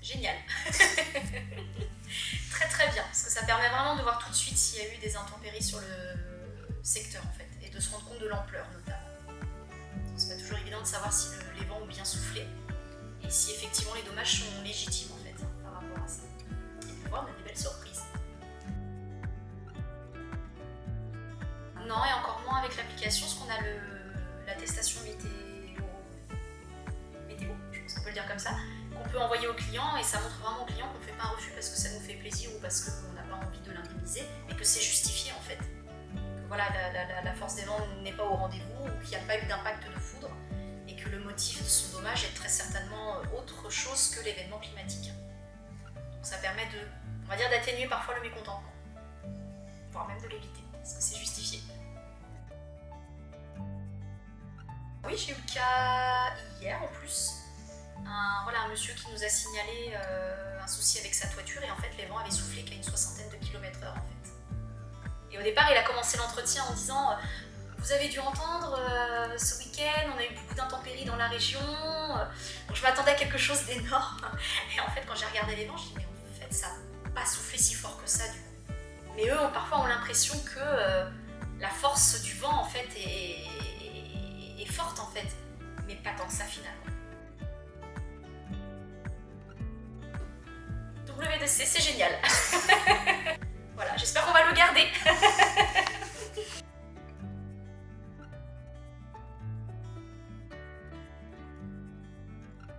génial. Très très bien, parce que ça permet vraiment de voir tout de suite s'il y a eu des intempéries sur le secteur en fait, et de se rendre compte de l'ampleur notamment. C'est pas toujours évident de savoir si les vents ont bien soufflé, et si effectivement les dommages sont légitimes en fait, par rapport à ça. Et des fois on a des belles surprises. Non, et encore moins avec l'application, parce qu'on a l'attestation météo, je pense qu'on peut le dire comme ça, qu'on peut envoyer au client, et ça montre vraiment au client qu'on ne fait pas un refus parce que ça nous fait plaisir ou parce qu'on n'a pas envie de l'indemniser, mais que c'est justifié en fait. Que voilà, la force des vents n'est pas au rendez-vous, ou qu'il n'y a pas eu d'impact de foudre, et que le motif de son dommage est très certainement autre chose que l'événement climatique. Donc ça permet de, on va dire, d'atténuer parfois le mécontentement, voire même de l'éviter, parce que c'est justifié. Oui, j'ai eu le cas hier en plus. Un monsieur qui nous a signalé un souci avec sa toiture, et en fait les vents avaient soufflé qu'à une 60aine de kilomètres/heure en fait. Et au départ il a commencé l'entretien en disant vous avez dû entendre ce week-end on a eu beaucoup d'intempéries dans la région, donc je m'attendais à quelque chose d'énorme. Et en fait quand j'ai regardé les vents, je me suis dit mais en fait ça n'a pas soufflé si fort que ça du coup. Mais eux parfois ont l'impression que la force du vent en fait est forte en fait, mais pas tant que ça finalement. W2C, c'est génial. Voilà, j'espère qu'on va le garder.